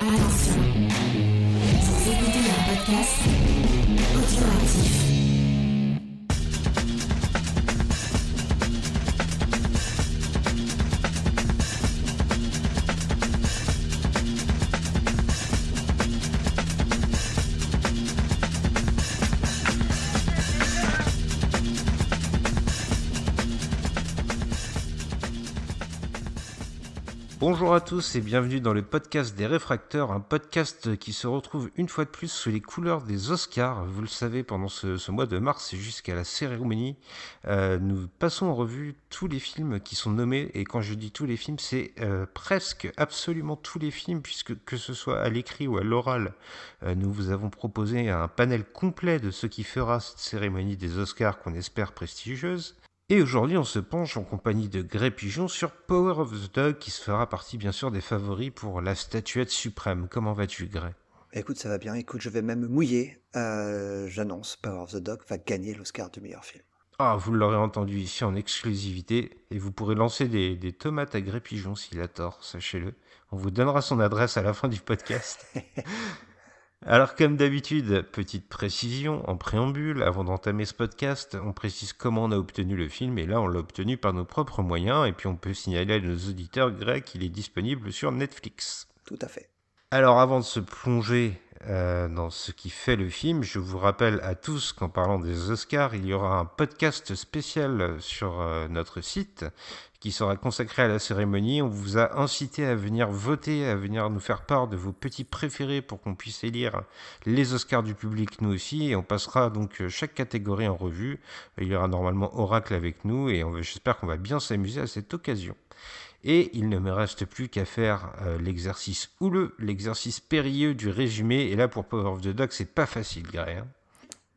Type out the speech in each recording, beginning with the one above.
Attention, vous écoutez un podcast audioactif. Bonjour à tous et bienvenue dans le podcast des Réfracteurs, un podcast qui se retrouve une fois de plus sous les couleurs des Oscars. Vous le savez, pendant ce mois de mars jusqu'à la cérémonie, nous passons en revue tous les films qui sont nommés. Et quand je dis tous les films, c'est presque absolument tous les films, puisque que ce soit à l'écrit ou à l'oral, nous vous avons proposé un panel complet de ce qui fera cette cérémonie des Oscars qu'on espère prestigieuse. Et aujourd'hui, on se penche en compagnie de Grey Pigeon sur Power of the Dog, qui se fera partie bien sûr des favoris pour la statuette suprême. Comment vas-tu, Grey ? Écoute, ça va bien. Écoute, je vais même me mouiller. J'annonce, Power of the Dog va gagner l'Oscar du meilleur film. Ah, vous l'aurez entendu ici en exclusivité, et vous pourrez lancer des tomates à Grey Pigeon s'il a tort, sachez-le. On vous donnera son adresse à la fin du podcast. Alors comme d'habitude, petite précision en préambule, avant d'entamer ce podcast, on précise comment on a obtenu le film, et là on l'a obtenu par nos propres moyens, et puis on peut signaler à nos auditeurs grecs qu'il est disponible sur Netflix. Tout à fait. Alors avant de se plonger dans ce qui fait le film, je vous rappelle à tous qu'en parlant des Oscars, il y aura un podcast spécial sur notre site qui sera consacré à la cérémonie. On vous a incité à venir voter, à venir nous faire part de vos petits préférés pour qu'on puisse élire les Oscars du public nous aussi. Et on passera donc chaque catégorie en revue. Il y aura normalement Oracle avec nous et j'espère qu'on va bien s'amuser à cette occasion. Et il ne me reste plus qu'à faire l'exercice houleux, l'exercice périlleux du résumé. Et là, pour Power of the Dog, c'est pas facile, Grey.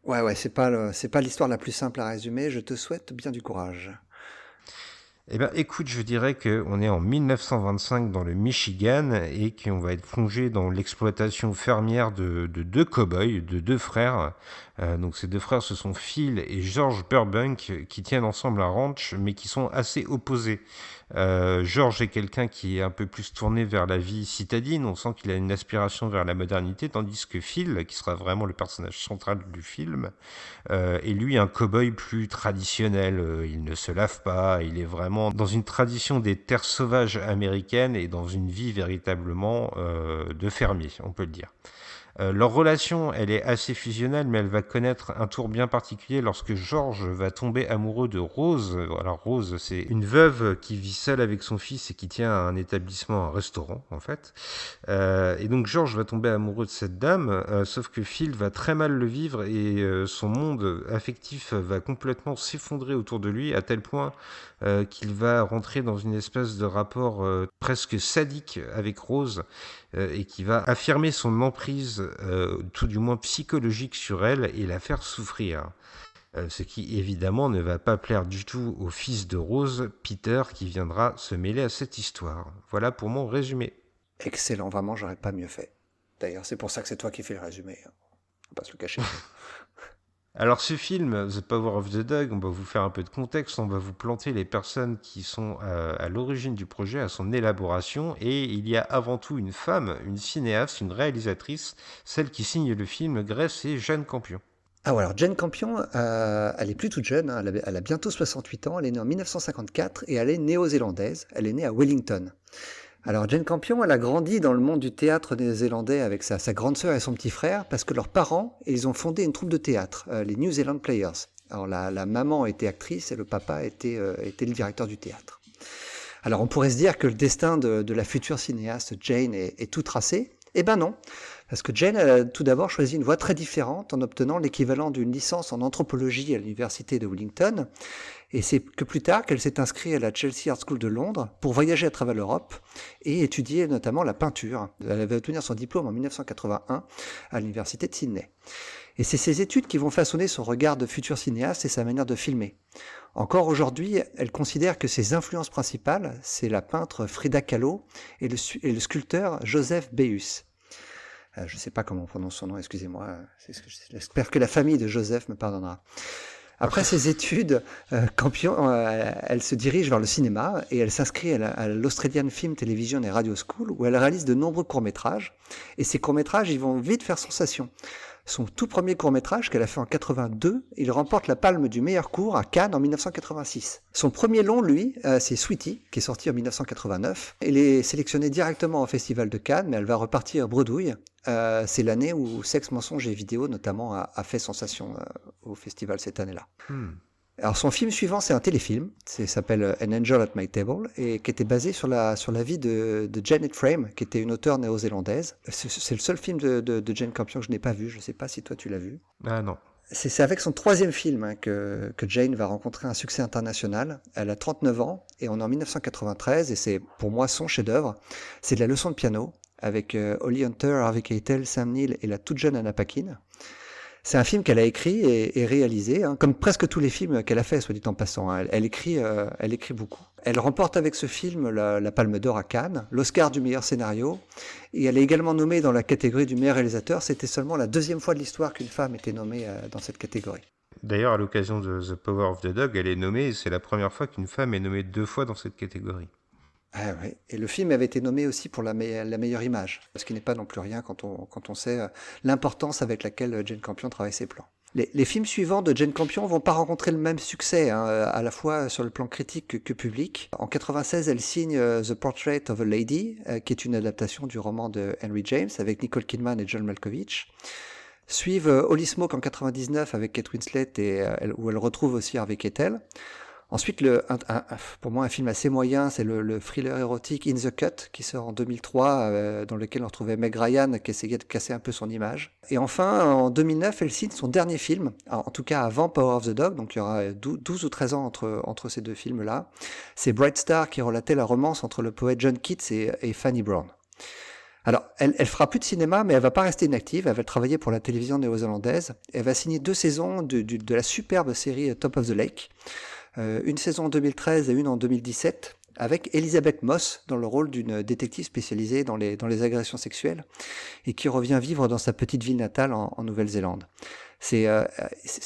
Ouais, c'est pas l'histoire la plus simple à résumer. Je te souhaite bien du courage. Eh bien, écoute, je dirais qu'on est en 1925 dans le Michigan et qu'on va être plongé dans l'exploitation fermière de deux cow-boys, de deux frères. Donc ces deux frères, ce sont Phil et George Burbank qui tiennent ensemble un ranch, mais qui sont assez opposés. George est quelqu'un qui est un peu plus tourné vers la vie citadine, on sent qu'il a une aspiration vers la modernité, tandis que Phil, qui sera vraiment le personnage central du film, est lui un cow-boy plus traditionnel. Il ne se lave pas, il est vraiment dans une tradition des terres sauvages américaines et dans une vie véritablement de fermier, on peut le dire. Leur relation, elle est assez fusionnelle, mais elle va connaître un tour bien particulier lorsque George va tomber amoureux de Rose. Alors Rose, c'est une veuve qui vit seule avec son fils et qui tient un établissement, un restaurant en fait. Et donc George va tomber amoureux de cette dame, sauf que Phil va très mal le vivre et son monde affectif va complètement s'effondrer autour de lui à tel point qu'il va rentrer dans une espèce de rapport presque sadique avec Rose et qui va affirmer son emprise, tout du moins psychologique sur elle et la faire souffrir. Ce qui évidemment ne va pas plaire du tout au fils de Rose, Peter, qui viendra se mêler à cette histoire. Voilà pour mon résumé. Excellent, vraiment, j'aurais pas mieux fait. D'ailleurs, c'est pour ça que c'est toi qui fais le résumé. On va pas se le cacher. Alors ce film, The Power of the Dog, on va vous faire un peu de contexte, on va vous planter les personnes qui sont à l'origine du projet, à son élaboration, et il y a avant tout une femme, une cinéaste, une réalisatrice, celle qui signe le film, Grey, c'est Jane Campion. Ah ouais, alors Jane Campion, elle est plus toute jeune, hein, elle a bientôt 68 ans, elle est née en 1954 et elle est néo-zélandaise, elle est née à Wellington. Alors Jane Campion, elle a grandi dans le monde du théâtre néo-zélandais avec sa grande sœur et son petit frère parce que leurs parents, ils ont fondé une troupe de théâtre, les New Zealand Players. Alors la maman était actrice et le papa était le directeur du théâtre. Alors on pourrait se dire que le destin de la future cinéaste Jane est tout tracé. Eh ben non, parce que Jane elle a tout d'abord choisi une voie très différente en obtenant l'équivalent d'une licence en anthropologie à l'université de Wellington. Et c'est que plus tard qu'elle s'est inscrite à la Chelsea Art School de Londres pour voyager à travers l'Europe et étudier notamment la peinture. Elle va obtenir son diplôme en 1981 à l'université de Sydney. Et c'est ces études qui vont façonner son regard de futur cinéaste et sa manière de filmer. Encore aujourd'hui, elle considère que ses influences principales, c'est la peintre Frida Kahlo et le sculpteur Joseph Beuys. Je ne sais pas comment on prononce son nom, excusez-moi. J'espère que la famille de Joseph me pardonnera. Après ses études, Campion, elle se dirige vers le cinéma et elle s'inscrit à l'Australian Film Television et Radio School où elle réalise de nombreux courts-métrages. Et ces courts-métrages, ils vont vite faire sensation. Son tout premier court-métrage qu'elle a fait en 82, il remporte la palme du meilleur court à Cannes en 1986. Son premier long, lui, c'est Sweetie, qui est sorti en 1989. Il est sélectionné directement au Festival de Cannes, mais elle va repartir bredouille. C'est l'année où Sexe, mensonge et vidéo, notamment, a fait sensation au festival cette année-là. Alors son film suivant, c'est un téléfilm, s'appelle An Angel at My Table, et qui était basé sur la vie de Janet Frame, qui était une auteure néo-zélandaise. C'est le seul film de Jane Campion que je n'ai pas vu, je ne sais pas si toi tu l'as vu. Ah non. C'est avec son troisième film que Jane va rencontrer un succès international. Elle a 39 ans, et on est en 1993, et c'est pour moi son chef-d'œuvre. C'est de la leçon de piano, avec Holly Hunter, Harvey Keitel, Sam Neill et la toute jeune Anna Paquin. C'est un film qu'elle a écrit et réalisé, hein, comme presque tous les films qu'elle a fait, soit dit en passant. Elle écrit beaucoup. Elle remporte avec ce film la Palme d'Or à Cannes, l'Oscar du meilleur scénario, et elle est également nommée dans la catégorie du meilleur réalisateur. C'était seulement la deuxième fois de l'histoire qu'une femme était nommée dans cette catégorie. D'ailleurs, à l'occasion de The Power of the Dog, elle est nommée, et c'est la première fois qu'une femme est nommée 2 fois dans cette catégorie. Ah ouais. Et le film avait été nommé aussi pour la meilleure image, ce qui n'est pas non plus rien quand on sait l'importance avec laquelle Jane Campion travaille ses plans. Les films suivants de Jane Campion vont pas rencontrer le même succès, hein, à la fois sur le plan critique que public. En 96, elle signe The Portrait of a Lady, qui est une adaptation du roman de Henry James avec Nicole Kidman et John Malkovich. Suivent Holy Smoke en 99 avec Kate Winslet où elle retrouve aussi Harvey Keitel. Ensuite, pour moi, un film assez moyen, c'est le thriller érotique In the Cut, qui sort en 2003, dans lequel on retrouvait Meg Ryan, qui essayait de casser un peu son image. Et enfin, en 2009, elle signe son dernier film, en tout cas avant Power of the Dog, donc il y aura 12 ou 13 ans entre ces deux films-là. C'est Bright Star qui relatait la romance entre le poète John Keats et Fanny Brown. Alors, elle fera plus de cinéma, mais elle va pas rester inactive. Elle va travailler pour la télévision néo-zélandaise. Elle va signer 2 saisons de la superbe série Top of the Lake. Une saison en 2013 et une en 2017, avec Elizabeth Moss dans le rôle d'une détective spécialisée dans les agressions sexuelles et qui revient vivre dans sa petite ville natale en Nouvelle-Zélande. C'est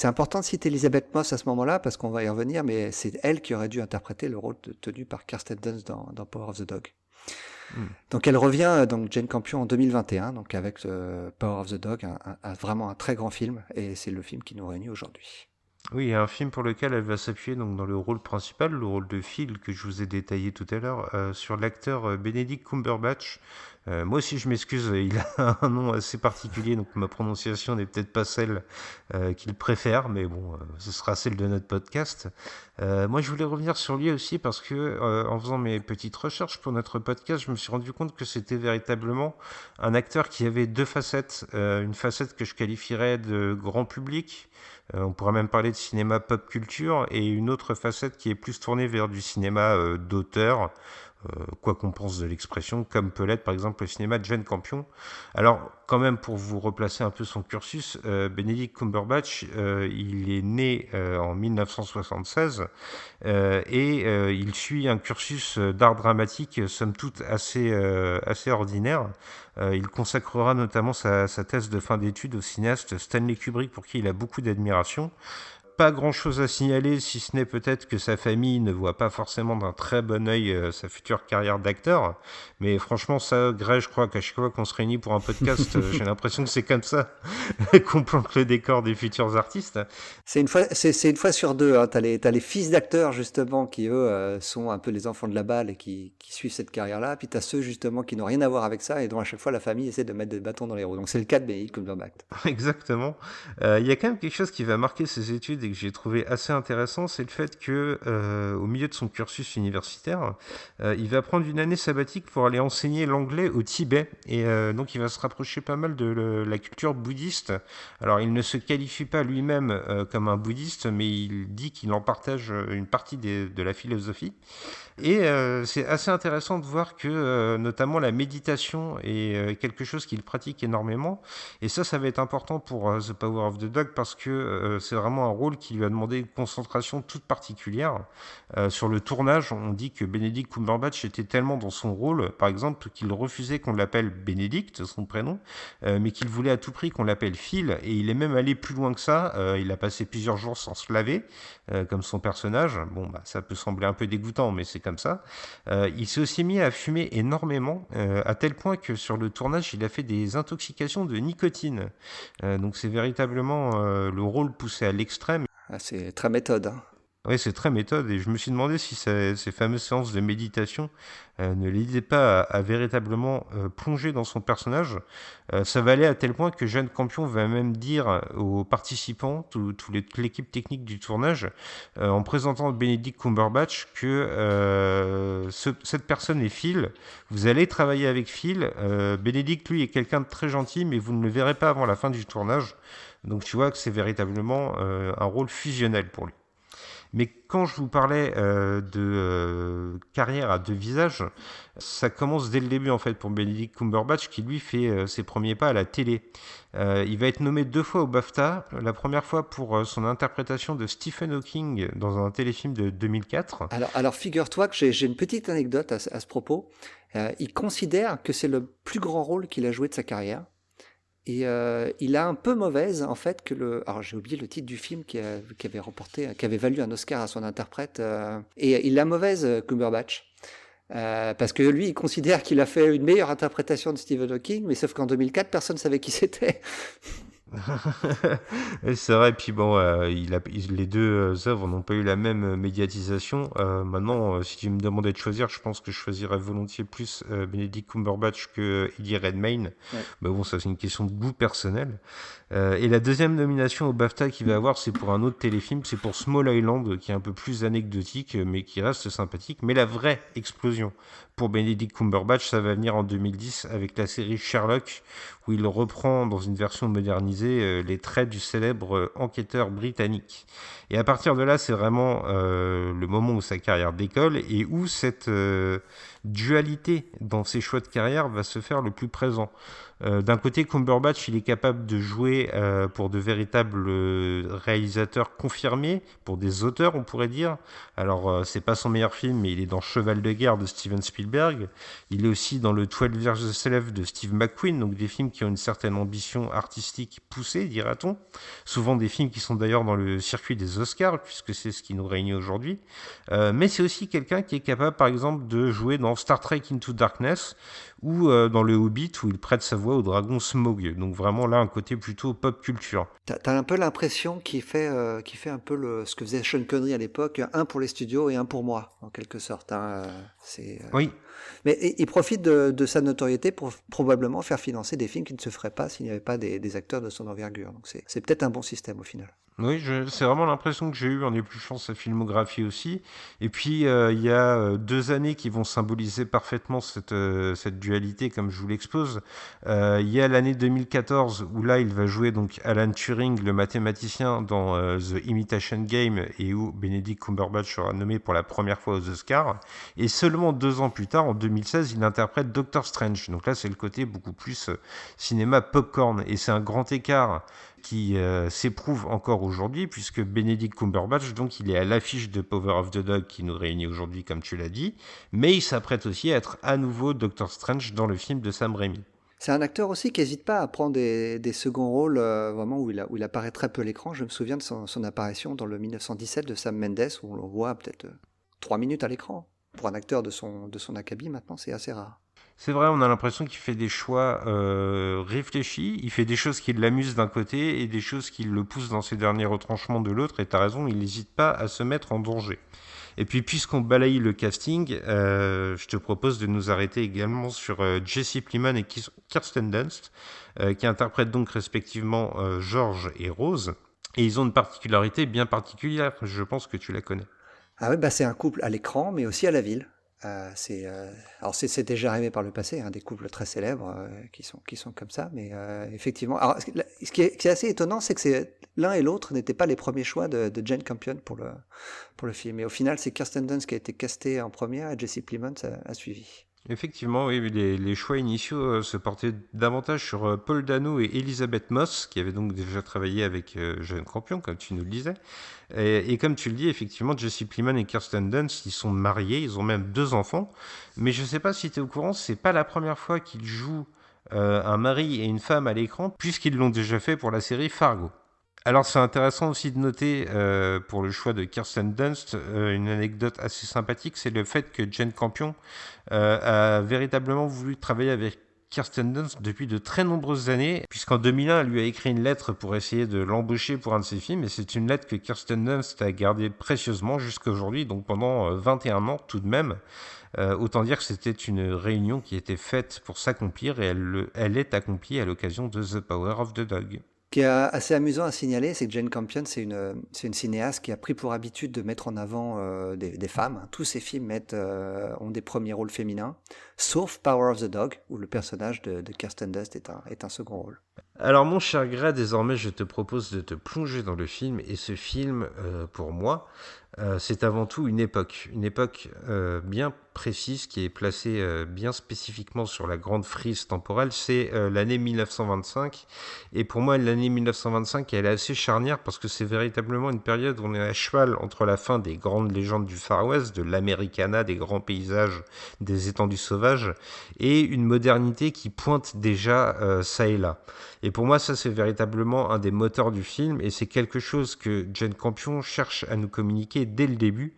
important de citer Elizabeth Moss à ce moment-là parce qu'on va y revenir, mais c'est elle qui aurait dû interpréter le rôle tenu par Kirsten Dunst dans Power of the Dog. Donc elle revient, donc Jane Campion en 2021, donc avec Power of the Dog, vraiment un très grand film, et c'est le film qui nous réunit aujourd'hui. Oui, il y a un film pour lequel elle va s'appuyer donc dans le rôle principal, le rôle de Phil que je vous ai détaillé tout à l'heure, sur l'acteur Benedict Cumberbatch. Moi aussi je m'excuse, il a un nom assez particulier, donc ma prononciation n'est peut-être pas celle qu'il préfère, mais bon, ce sera celle de notre podcast. Moi je voulais revenir sur lui aussi parce que en faisant mes petites recherches pour notre podcast, je me suis rendu compte que c'était véritablement un acteur qui avait 2 facettes. Une facette que je qualifierais de grand public, on pourrait même parler de cinéma pop culture, et une autre facette qui est plus tournée vers du cinéma d'auteur, quoi qu'on pense de l'expression, comme peut l'être par exemple le cinéma de Jane Campion. Alors quand même, pour vous replacer un peu son cursus, Benedict Cumberbatch, il est né en 1976 et il suit un cursus d'art dramatique somme toute assez ordinaire. Il consacrera notamment sa thèse de fin d'études au cinéaste Stanley Kubrick, pour qui il a beaucoup d'admiration. Pas grand-chose à signaler, si ce n'est peut-être que sa famille ne voit pas forcément d'un très bon œil sa future carrière d'acteur. Mais franchement, ça, Greg, je crois qu'à chaque fois qu'on se réunit pour un podcast, j'ai l'impression que c'est comme ça qu'on plante le décor des futurs artistes. C'est une fois sur 2. Hein. T'as les fils d'acteurs, justement, qui, eux, sont un peu les enfants de la balle et qui suivent cette carrière-là. Puis t'as ceux, justement, qui n'ont rien à voir avec ça et dont à chaque fois la famille essaie de mettre des bâtons dans les roues. Donc c'est le cas de Benedict Cumberbatch. Exactement. Il y a quand même quelque chose qui va marquer ses études et que j'ai trouvé assez intéressant, c'est le fait que au milieu de son cursus universitaire, il va prendre une année sabbatique pour aller enseigner l'anglais au Tibet, et donc il va se rapprocher pas mal de la culture bouddhiste. Alors il ne se qualifie pas lui-même comme un bouddhiste, mais il dit qu'il en partage une partie de la philosophie. Et c'est assez intéressant de voir que notamment la méditation est quelque chose qu'il pratique énormément, et ça va être important pour The Power of the Dog, parce que c'est vraiment un rôle rôle qui lui a demandé une concentration toute particulière. Sur le tournage, on dit que Benedict Cumberbatch était tellement dans son rôle, par exemple, qu'il refusait qu'on l'appelle Benedict, son prénom, mais qu'il voulait à tout prix qu'on l'appelle Phil, et il est même allé plus loin que ça. Il a passé plusieurs jours sans se laver, comme son personnage. Bon, bah, ça peut sembler un peu dégoûtant, mais c'est comme ça. Il s'est aussi mis à fumer énormément, à tel point que sur le tournage, il a fait des intoxications de nicotine. Donc c'est véritablement le rôle poussé à l'extrême. Ah, c'est très méthode, hein. Oui, c'est très méthode, et je me suis demandé si ces fameuses séances de méditation ne l'aidaient pas à véritablement plonger dans son personnage. Ça va aller à tel point que Jane Campion va même dire aux participants, toute l'équipe technique du tournage, en présentant Benedict Cumberbatch, que cette personne est Phil, vous allez travailler avec Phil, Benedict, lui, est quelqu'un de très gentil, mais vous ne le verrez pas avant la fin du tournage. Donc tu vois que c'est véritablement un rôle fusionnel pour lui. Mais quand je vous parlais de carrière à deux visages, ça commence dès le début en fait pour Benedict Cumberbatch qui lui fait ses premiers pas à la télé. Il va être nommé 2 fois au BAFTA, la première fois pour son interprétation de Stephen Hawking dans un téléfilm de 2004. Alors figure-toi que j'ai une petite anecdote à ce propos. Il considère que c'est le plus grand rôle qu'il a joué de sa carrière. Et il a un peu mauvaise en fait alors j'ai oublié le titre du film qui avait valu un Oscar à son interprète, et il a mauvaise, Cumberbatch, parce que lui il considère qu'il a fait une meilleure interprétation de Stephen Hawking, mais sauf qu'en 2004 personne savait qui c'était. Et c'est vrai, puis bon, les deux œuvres n'ont pas eu la même médiatisation. Maintenant, si tu me demandais de choisir, je pense que je choisirais volontiers plus Benedict Cumberbatch que Eddie Redmayne. Ouais. Mais bon, ça c'est une question de goût personnel. Et la deuxième nomination au BAFTA qu'il va avoir, c'est pour un autre téléfilm, c'est pour Small Island, qui est un peu plus anecdotique, mais qui reste sympathique. Mais la vraie explosion pour Benedict Cumberbatch, ça va venir en 2010 avec la série Sherlock, où il reprend dans une version modernisée les traits du célèbre enquêteur britannique. Et à partir de là, c'est vraiment le moment où sa carrière décolle et où cette dualité dans ses choix de carrière va se faire le plus présent. D'un côté, Cumberbatch, il est capable de jouer pour de véritables réalisateurs confirmés, pour des auteurs, on pourrait dire. Alors, c'est pas son meilleur film, mais il est dans Cheval de guerre de Steven Spielberg. Il est aussi dans le 12 Years a Slave de Steve McQueen, donc des films qui ont une certaine ambition artistique poussée, dira-t-on. Souvent des films qui sont d'ailleurs dans le circuit des Oscars, puisque c'est ce qui nous réunit aujourd'hui. Mais c'est aussi quelqu'un qui est capable, par exemple, de jouer dans Star Trek Into Darkness, ou dans le Hobbit où il prête sa voix au dragon Smaug. Donc vraiment là un côté plutôt pop culture. T'as un peu l'impression qu'il fait un peu ce que faisait Sean Connery à l'époque, un pour les studios et un pour moi, en quelque sorte, hein. Oui. Mais il profite de sa notoriété pour probablement faire financer des films qui ne se feraient pas s'il n'y avait pas des acteurs de son envergure. Donc c'est peut-être un bon système au final. Oui, c'est vraiment l'impression que j'ai eue en épluchant sa filmographie aussi. Et puis, il y a 2 années qui vont symboliser parfaitement cette dualité, comme je vous l'expose. Il y a l'année 2014, où là, il va jouer donc Alan Turing, le mathématicien, dans The Imitation Game, et où Benedict Cumberbatch sera nommé pour la première fois aux Oscars. Et seulement 2 ans plus tard, en 2016, il interprète Doctor Strange. Donc là, c'est le côté beaucoup plus cinéma popcorn. Et c'est un grand écart qui s'éprouve encore aujourd'hui, puisque Benedict Cumberbatch, donc, il est à l'affiche de Power of the Dog qui nous réunit aujourd'hui, comme tu l'as dit, mais il s'apprête aussi à être à nouveau Doctor Strange dans le film de Sam Raimi. C'est un acteur aussi qui n'hésite pas à prendre des seconds rôles, vraiment où il apparaît très peu à l'écran. Je me souviens de son apparition dans le 1917 de Sam Mendes, où on le voit peut-être 3 minutes à l'écran. Pour un acteur de son acabit, maintenant, c'est assez rare. C'est vrai, on a l'impression qu'il fait des choix réfléchis, il fait des choses qui l'amusent d'un côté et des choses qui le poussent dans ses derniers retranchements de l'autre, et t'as raison, il n'hésite pas à se mettre en danger. Et puis, puisqu'on balaye le casting, je te propose de nous arrêter également sur Jesse Plemons et Kirsten Dunst, qui interprètent donc respectivement George et Rose, et ils ont une particularité bien particulière, je pense que tu la connais. Ah oui, bah c'est un couple à l'écran, mais aussi à la ville. Alors c'est déjà arrivé par le passé, hein, des couples très célèbres qui sont comme ça, mais effectivement. Alors ce qui est assez étonnant, c'est que l'un et l'autre n'étaient pas les premiers choix de Jane Campion pour le film. Et au final, c'est Kirsten Dunst qui a été castée en première et Jesse Plemons a suivi. Effectivement, oui, les choix initiaux se portaient davantage sur Paul Dano et Elisabeth Moss, qui avaient donc déjà travaillé avec Jane Campion, comme tu nous le disais. Et comme tu le dis, effectivement, Jesse Plemons et Kirsten Dunst, ils sont mariés, ils ont même 2 enfants. Mais je ne sais pas si tu es au courant, c'est pas la première fois qu'ils jouent un mari et une femme à l'écran, puisqu'ils l'ont déjà fait pour la série Fargo. Alors c'est intéressant aussi de noter pour le choix de Kirsten Dunst une anecdote assez sympathique, c'est le fait que Jane Campion a véritablement voulu travailler avec Kirsten Dunst depuis de très nombreuses années, puisqu'en 2001 elle lui a écrit une lettre pour essayer de l'embaucher pour un de ses films, et c'est une lettre que Kirsten Dunst a gardée précieusement jusqu'à aujourd'hui, donc pendant 21 ans tout de même. Autant dire que c'était une réunion qui était faite pour s'accomplir, et elle est accomplie à l'occasion de The Power of the Dog. Ce qui est assez amusant à signaler, c'est que Jane Campion, c'est une cinéaste qui a pris pour habitude de mettre en avant des femmes. Tous ses films ont des premiers rôles féminins, sauf Power of the Dog, où le personnage de Kirsten Dunst est un second rôle. Alors mon cher Gray, désormais je te propose de te plonger dans le film, et ce film, pour moi, c'est avant tout une époque bien précise qui est placée bien spécifiquement sur la grande frise temporelle, c'est l'année 1925, et pour moi l'année 1925 elle est assez charnière parce que c'est véritablement une période où on est à cheval entre la fin des grandes légendes du Far West, de l'Americana, des grands paysages, des étendues sauvages, et une modernité qui pointe déjà ça et là. Et pour moi, ça, c'est véritablement un des moteurs du film, et c'est quelque chose que Jane Campion cherche à nous communiquer dès le début.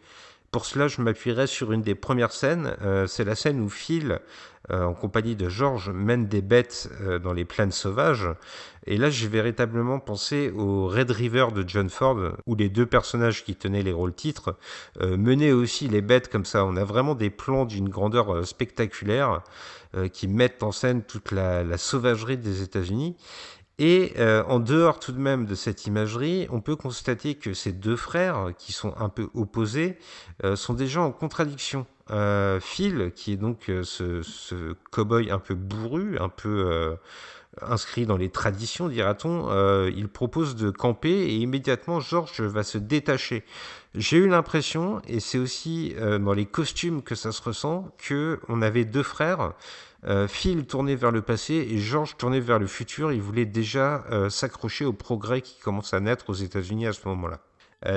Pour cela, je m'appuierai sur une des premières scènes. C'est la scène où Phil, en compagnie de George, mène des bêtes dans les plaines sauvages. Et là, j'ai véritablement pensé au Red River de John Ford, où les 2 personnages qui tenaient les rôles titres menaient aussi les bêtes comme ça. On a vraiment des plans d'une grandeur spectaculaire qui mettent en scène toute la sauvagerie des États-Unis. Et en dehors tout de même de cette imagerie, on peut constater que ces 2 frères, qui sont un peu opposés, sont déjà en contradiction. Phil, qui est donc ce cow-boy un peu bourru, un peu inscrit dans les traditions, dira-t-on, il propose de camper, et immédiatement George va se détacher. J'ai eu l'impression, et c'est aussi dans les costumes que ça se ressent, qu'on avait 2 frères, Phil tourné vers le passé et George tourné vers le futur. Il voulait déjà s'accrocher au progrès qui commence à naître aux États-Unis à ce moment-là.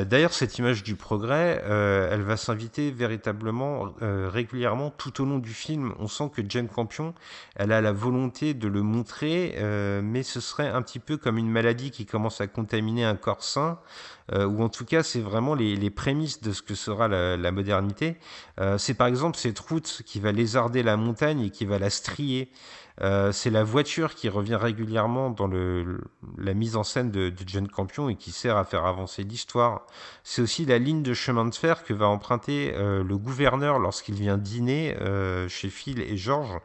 D'ailleurs, cette image du progrès, elle va s'inviter véritablement régulièrement tout au long du film. On sent que Jane Campion, elle a la volonté de le montrer, mais ce serait un petit peu comme une maladie qui commence à contaminer un corps sain, ou en tout cas, c'est vraiment les prémices de ce que sera la modernité. C'est par exemple cette route qui va lézarder la montagne et qui va la strier. C'est la voiture qui revient régulièrement dans la mise en scène de Jane Campion et qui sert à faire avancer l'histoire. C'est aussi la ligne de chemin de fer que va emprunter le gouverneur lorsqu'il vient dîner chez Phil et George.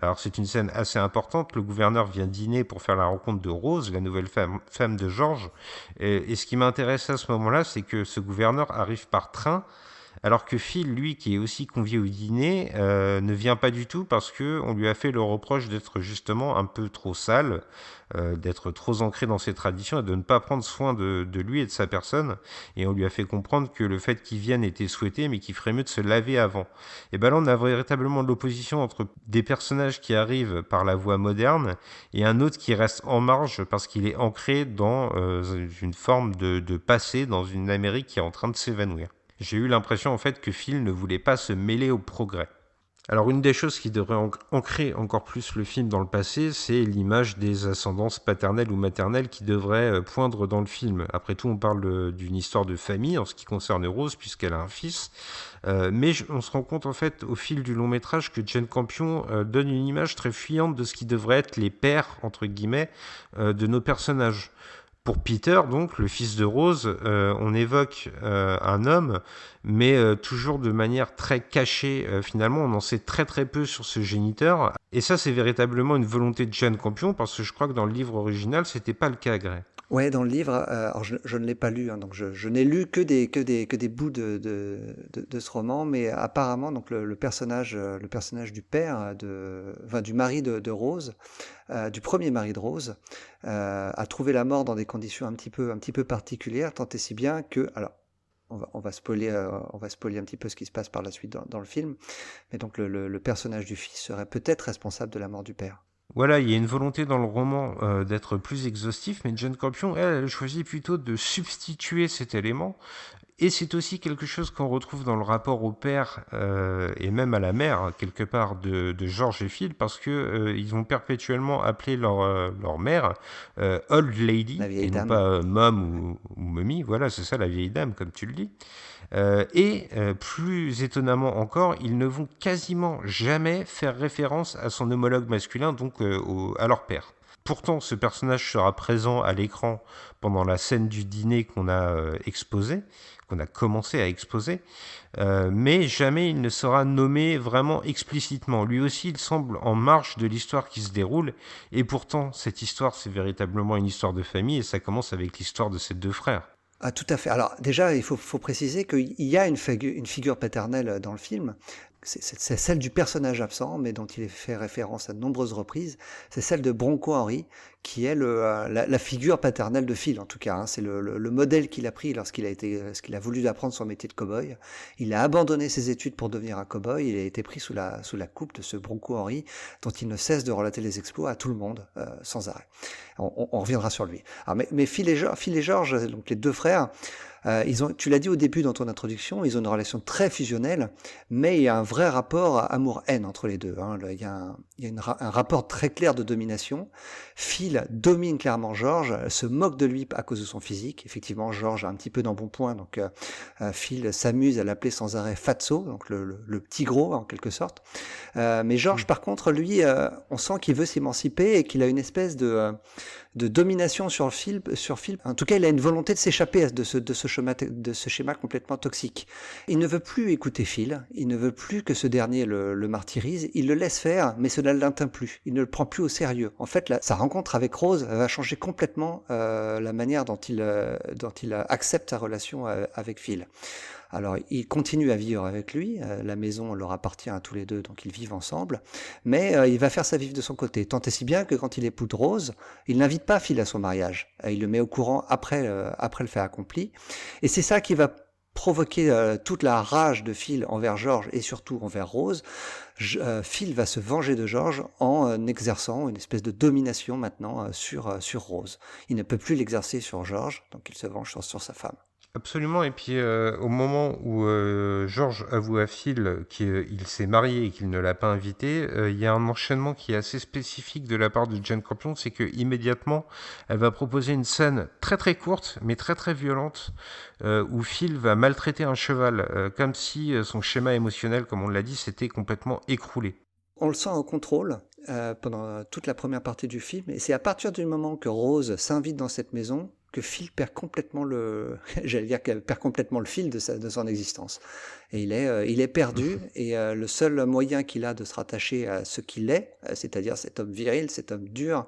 Alors c'est une scène assez importante. Le gouverneur vient dîner pour faire la rencontre de Rose, la nouvelle femme de George. Et ce qui m'intéresse à ce moment-là, c'est que ce gouverneur arrive par train, alors que Phil, lui, qui est aussi convié au dîner, ne vient pas du tout parce qu'on lui a fait le reproche d'être justement un peu trop sale, d'être trop ancré dans ses traditions et de ne pas prendre soin de lui et de sa personne. Et on lui a fait comprendre que le fait qu'il vienne était souhaité, mais qu'il ferait mieux de se laver avant. Et ben là, on a véritablement l'opposition entre des personnages qui arrivent par la voie moderne et un autre qui reste en marge parce qu'il est ancré dans une forme de passé, dans une Amérique qui est en train de s'évanouir. J'ai eu l'impression en fait que Phil ne voulait pas se mêler au progrès. Alors une des choses qui devrait ancrer encore plus le film dans le passé, c'est l'image des ascendances paternelles ou maternelles qui devrait poindre dans le film. Après tout, on parle d'une histoire de famille en ce qui concerne Rose, puisqu'elle a un fils. Mais on se rend compte en fait au fil du long métrage que Jane Campion donne une image très fuyante de ce qui devrait être les pères, entre guillemets, de nos personnages. Pour Peter, donc, le fils de Rose, on évoque un homme, mais toujours de manière très cachée. Finalement, on en sait très très peu sur ce géniteur. Et ça, c'est véritablement une volonté de Jane Campion, parce que je crois que dans le livre original, c'était pas le cas, Gray. Ouais, dans le livre, alors je ne l'ai pas lu, hein, donc je n'ai lu que des bouts de ce roman, mais apparemment, donc le personnage du père, enfin, du mari de Rose, du premier mari de Rose, a trouvé la mort dans des conditions un petit peu particulières, tant et si bien que, alors, on va spoiler un petit peu ce qui se passe par la suite dans le film. Mais donc le personnage du fils serait peut-être responsable de la mort du père. Voilà, il y a une volonté dans le roman d'être plus exhaustif, mais Jane Campion, elle choisit plutôt de substituer cet élément. Et c'est aussi quelque chose qu'on retrouve dans le rapport au père et même à la mère, quelque part, de George et Phil, parce que ils ont perpétuellement appelé leur mère Old Lady, La vieille et non dame. pas Mom ou Mommy. Voilà, c'est ça, la vieille dame, comme tu le dis. Plus étonnamment encore, ils ne vont quasiment jamais faire référence à son homologue masculin, donc à leur père. Pourtant, ce personnage sera présent à l'écran pendant la scène du dîner qu'on a exposée, qu'on a commencé à exposer, mais jamais il ne sera nommé vraiment explicitement. Lui aussi, il semble en marge de l'histoire qui se déroule, et pourtant, cette histoire, c'est véritablement une histoire de famille, et ça commence avec l'histoire de ses deux frères. Ah, tout à fait. Alors déjà, il faut préciser qu'il y a une figure paternelle dans le film. C'est celle du personnage absent, mais dont il est fait référence à de nombreuses reprises. C'est celle de Bronco Henry, qui est la figure paternelle de Phil, en tout cas. Hein. C'est le modèle qu'il a pris lorsqu'il a voulu apprendre son métier de cow-boy. Il a abandonné ses études pour devenir un cow-boy. Il a été pris sous la coupe de ce Bronco Henry, dont il ne cesse de relater les exploits à tout le monde, sans arrêt. On reviendra sur lui. Alors, mais Phil et George, donc les deux frères, tu l'as dit au début dans ton introduction, ils ont une relation très fusionnelle, mais il y a un vrai rapport amour-haine entre les deux. Hein. Il y a un rapport très clair de domination. Phil domine clairement George, se moque de lui à cause de son physique. Effectivement, George a un petit peu d'embonpoint, donc Phil s'amuse à l'appeler sans arrêt Fatso, donc le petit gros en quelque sorte. Mais George, par contre, lui, on sent qu'il veut s'émanciper et qu'il a une espèce de domination sur Phil. En tout cas, il a une volonté de s'échapper de ce schéma complètement toxique. Il ne veut plus écouter Phil, il ne veut plus que ce dernier le martyrise, il le laisse faire, mais cela ne l'atteint plus. Il ne le prend plus au sérieux. En fait, sa rencontre avec Rose va changer complètement la manière dont il accepte sa relation avec Phil. Alors, il continue à vivre avec lui, la maison leur appartient à tous les deux, donc ils vivent ensemble, mais il va faire sa vie de son côté, tant et si bien que quand il épouse Rose, il n'invite pas Phil à son mariage, il le met au courant après le fait accompli, et c'est ça qui va provoquer toute la rage de Phil envers George et surtout envers Rose. Phil va se venger de George en exerçant une espèce de domination maintenant sur Rose. Il ne peut plus l'exercer sur George, donc il se venge sur sa femme. Absolument, et puis au moment où George avoue à Phil qu'il s'est marié et qu'il ne l'a pas invité, il y a un enchaînement qui est assez spécifique de la part de Jane Campion, c'est que immédiatement elle va proposer une scène très très courte mais très très violente où Phil va maltraiter un cheval, comme si son schéma émotionnel, comme on l'a dit, s'était complètement écroulé. On le sent en contrôle pendant toute la première partie du film, et c'est à partir du moment que Rose s'invite dans cette maison que Phil perd complètement perd complètement le fil de son existence. Et il est perdu, et le seul moyen qu'il a de se rattacher à ce qu'il est, c'est-à-dire cet homme viril, cet homme dur,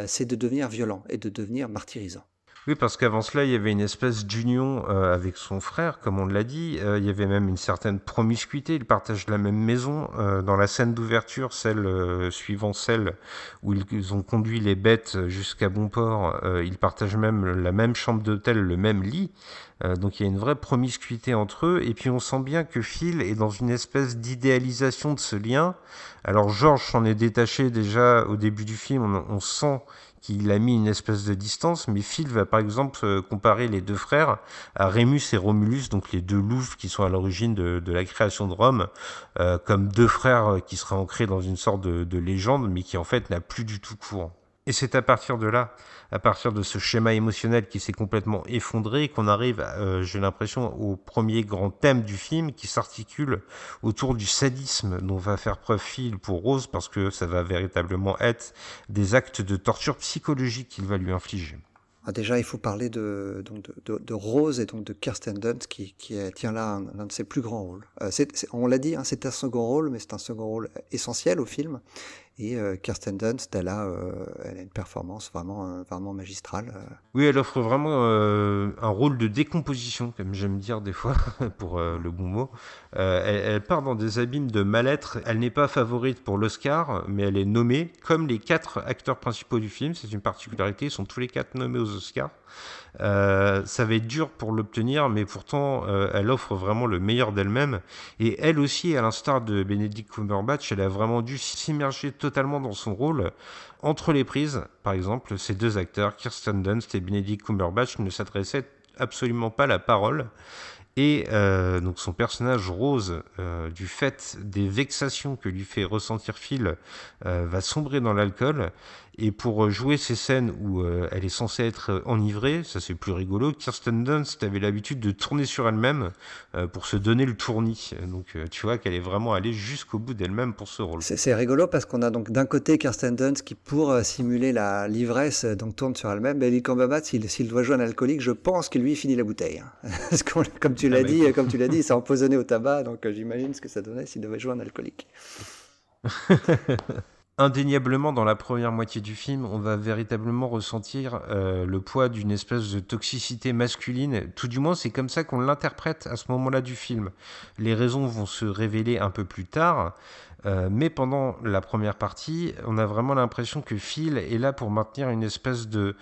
c'est de devenir violent et de devenir martyrisant. Oui, parce qu'avant cela, il y avait une espèce d'union avec son frère, comme on l'a dit. Il y avait même une certaine promiscuité. Ils partagent la même maison. Dans la scène d'ouverture, suivant celle où ils ont conduit les bêtes jusqu'à bon port, ils partagent même la même chambre d'hôtel, le même lit. Donc il y a une vraie promiscuité entre eux. Et puis on sent bien que Phil est dans une espèce d'idéalisation de ce lien. Alors George s'en est détaché déjà au début du film. On sent qu'il a mis une espèce de distance, mais Phil va par exemple comparer les deux frères à Rémus et Romulus, donc les deux loups qui sont à l'origine de la création de Rome, comme deux frères qui seraient ancrés dans une sorte de légende, mais qui en fait n'a plus du tout cours. Et c'est à partir de là, à partir de ce schéma émotionnel qui s'est complètement effondré, qu'on arrive, j'ai l'impression, au premier grand thème du film qui s'articule autour du sadisme dont va faire preuve Phil pour Rose, parce que ça va véritablement être des actes de torture psychologique qu'il va lui infliger. Déjà, il faut parler de Rose et donc de Kirsten Dunst qui tient là l'un de ses plus grands rôles. On l'a dit, hein, c'est un second rôle, mais c'est un second rôle essentiel au film. Et Kirsten Dunst, elle a une performance vraiment magistrale. Oui, elle offre vraiment un rôle de décomposition, comme j'aime dire des fois, pour le bon mot. Elle part dans des abîmes de mal-être. Elle n'est pas favorite pour l'Oscar, mais elle est nommée, comme les 4 acteurs principaux du film. C'est une particularité, ils sont tous les 4 nommés aux Oscars. Ça va être dur pour l'obtenir, mais pourtant, elle offre vraiment le meilleur d'elle-même. Et elle aussi, à l'instar de Benedict Cumberbatch, elle a vraiment dû s'immerger totalement dans son rôle. Entre les prises, par exemple, ces 2 acteurs, Kirsten Dunst et Benedict Cumberbatch, ne s'adressaient absolument pas la parole. Et donc son personnage Rose, du fait des vexations que lui fait ressentir Phil, va sombrer dans l'alcool. Et pour jouer ces scènes où elle est censée être enivrée, ça c'est plus rigolo, Kirsten Dunst avait l'habitude de tourner sur elle-même pour se donner le tournis. Donc tu vois qu'elle est vraiment allée jusqu'au bout d'elle-même pour ce rôle. C'est rigolo parce qu'on a donc d'un côté Kirsten Dunst qui, pour simuler l'ivresse, donc tourne sur elle-même. Benedict Cumberbatch, s'il doit jouer un alcoolique, je pense que lui finit la bouteille. Hein. Parce que, comme tu l'as dit, il s'est empoisonné au tabac, donc j'imagine ce que ça donnait s'il devait jouer un alcoolique. Indéniablement, dans la première moitié du film, on va véritablement ressentir le poids d'une espèce de toxicité masculine. Tout du moins, c'est comme ça qu'on l'interprète à ce moment-là du film. Les raisons vont se révéler un peu plus tard, mais pendant la première partie, on a vraiment l'impression que Phil est là pour maintenir une espèce de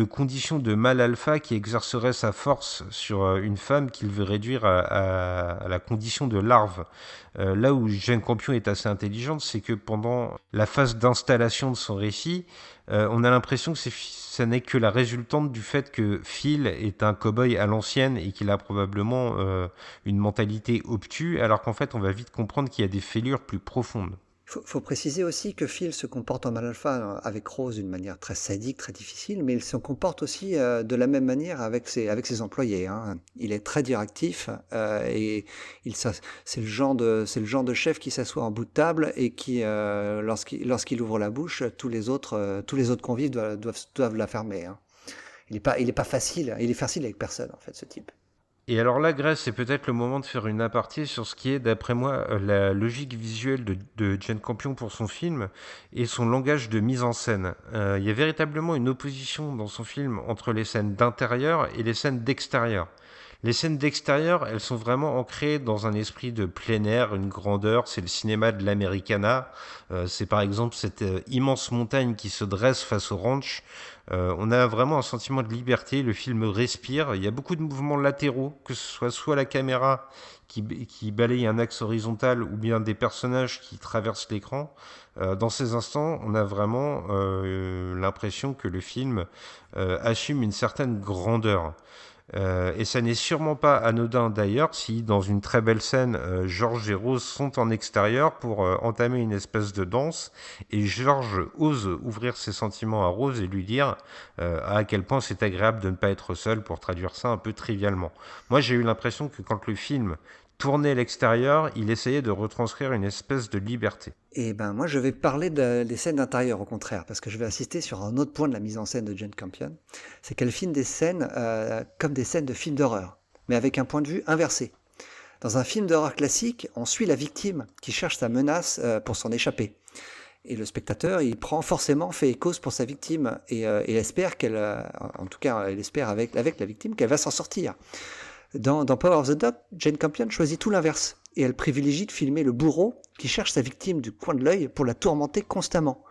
condition de mâle alpha qui exercerait sa force sur une femme qu'il veut réduire à la condition de larve. Là où Jane Campion est assez intelligente, c'est que pendant la phase d'installation de son récit, on a l'impression que ça n'est que la résultante du fait que Phil est un cow-boy à l'ancienne et qu'il a probablement une mentalité obtuse, alors qu'en fait on va vite comprendre qu'il y a des fêlures plus profondes. Faut préciser aussi que Phil se comporte en mâle alpha avec Rose d'une manière très sadique, très difficile, mais il se comporte aussi de la même manière avec ses employés. Hein. Il est très directif et c'est le genre de chef qui s'assoit en bout de table et qui, lorsqu'il ouvre la bouche, tous les autres convives doivent la fermer. Hein. Il est pas facile, il est facile avec personne en fait, ce type. Et alors là, Grèce, c'est peut-être le moment de faire une aparté sur ce qui est, d'après moi, la logique visuelle de Jane Campion pour son film et son langage de mise en scène. Il y a véritablement une opposition dans son film entre les scènes d'intérieur et les scènes d'extérieur. Les scènes d'extérieur, elles sont vraiment ancrées dans un esprit de plein air, une grandeur. C'est le cinéma de l'Americana. C'est par exemple cette immense montagne qui se dresse face au ranch. On a vraiment un sentiment de liberté. Le film respire. Il y a beaucoup de mouvements latéraux, que ce soit la caméra qui balaye un axe horizontal ou bien des personnages qui traversent l'écran. Dans ces instants, on a vraiment l'impression que le film assume une certaine grandeur. Et ça n'est sûrement pas anodin d'ailleurs si dans une très belle scène George et Rose sont en extérieur pour entamer une espèce de danse et George ose ouvrir ses sentiments à Rose et lui dire à quel point c'est agréable de ne pas être seul, pour traduire ça un peu trivialement. Moi j'ai eu l'impression que quand le film tournait à l'extérieur, il essayait de retranscrire une espèce de liberté. Et ben moi je vais parler des scènes d'intérieur au contraire, parce que je vais insister sur un autre point de la mise en scène de Jane Campion, c'est qu'elle filme des scènes comme des scènes de films d'horreur, mais avec un point de vue inversé. Dans un film d'horreur classique, on suit la victime qui cherche sa menace pour s'en échapper. Et le spectateur, il prend forcément fait et cause pour sa victime et espère en tout cas, elle espère avec la victime qu'elle va s'en sortir. Dans Power of the Dog, Jane Campion choisit tout l'inverse, et elle privilégie de filmer le bourreau qui cherche sa victime du coin de l'œil pour la tourmenter constamment.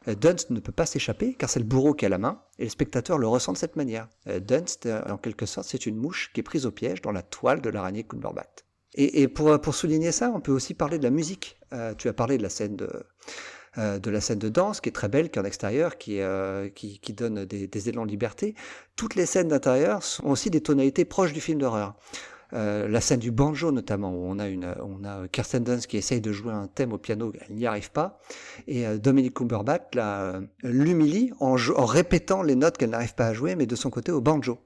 Dunst ne peut pas s'échapper, car c'est le bourreau qui a la main, et le spectateur le ressent de cette manière. Dunst, en quelque sorte, c'est une mouche qui est prise au piège dans la toile de l'araignée Cumberbatch. Et pour souligner ça, on peut aussi parler de la musique. Tu as parlé de la scène de danse qui est très belle, qui est en extérieur, qui donne des élans de liberté. Toutes les scènes d'intérieur sont aussi des tonalités proches du film d'horreur. La scène du banjo notamment, où on a Kirsten Dunst qui essaye de jouer un thème au piano, elle n'y arrive pas, et Dominic Cumberbatch l'humilie en répétant les notes qu'elle n'arrive pas à jouer, mais de son côté au banjo.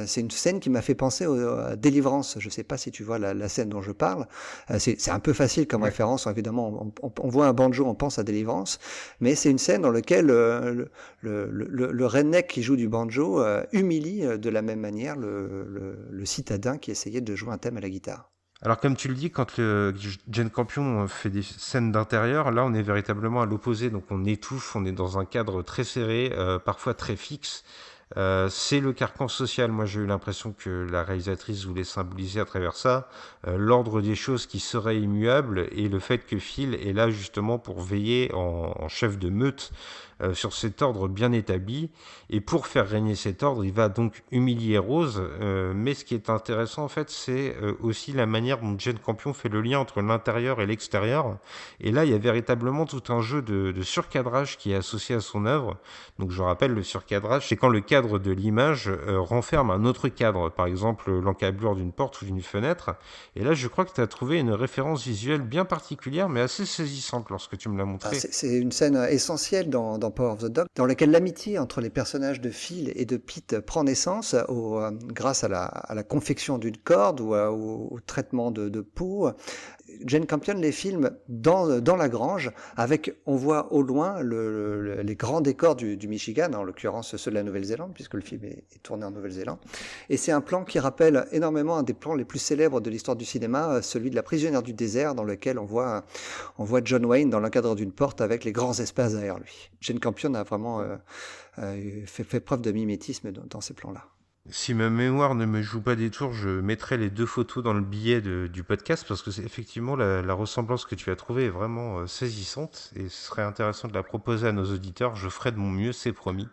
C'est une scène qui m'a fait penser à Délivrance. Je ne sais pas si tu vois la scène dont je parle. C'est un peu facile comme référence. Évidemment, on voit un banjo, on pense à Délivrance. Mais c'est une scène dans laquelle le redneck qui joue du banjo humilie de la même manière le citadin qui essayait de jouer un thème à la guitare. Alors comme tu le dis, quand Jane Campion fait des scènes d'intérieur, là on est véritablement à l'opposé, donc on étouffe, on est dans un cadre très serré, parfois très fixe. C'est le carcan social. Moi, j'ai eu l'impression que la réalisatrice voulait symboliser à travers ça l'ordre des choses qui serait immuable et le fait que Phil est là justement pour veiller en chef de meute sur cet ordre bien établi. Et pour faire régner cet ordre, il va donc humilier Rose. Mais ce qui est intéressant, en fait, c'est aussi la manière dont Jane Campion fait le lien entre l'intérieur et l'extérieur. Et là, il y a véritablement tout un jeu de surcadrage qui est associé à son œuvre. Donc, je rappelle, le surcadrage, c'est quand le cadre de l'image renferme un autre cadre. Par exemple, l'encablure d'une porte ou d'une fenêtre. Et là, je crois que tu as trouvé une référence visuelle bien particulière, mais assez saisissante lorsque tu me l'as montré. C'est une scène essentielle dans Power of the Dog, dans laquelle l'amitié entre les personnages de Phil et de Pete prend naissance grâce à la confection d'une corde ou au traitement de peau. Jane Campion les filme dans la grange, on voit au loin les grands décors du Michigan, en l'occurrence ceux de la Nouvelle-Zélande, puisque le film est tourné en Nouvelle-Zélande. Et c'est un plan qui rappelle énormément un des plans les plus célèbres de l'histoire du cinéma, celui de La prisonnière du désert, dans lequel on voit John Wayne dans l'encadre d'une porte avec les grands espaces derrière lui. Jane Campion a vraiment fait preuve de mimétisme dans ces plans-là. Si ma mémoire ne me joue pas des tours, je mettrai les 2 photos dans le billet du podcast parce que c'est effectivement la ressemblance que tu as trouvée est vraiment saisissante et ce serait intéressant de la proposer à nos auditeurs. Je ferai de mon mieux, c'est promis.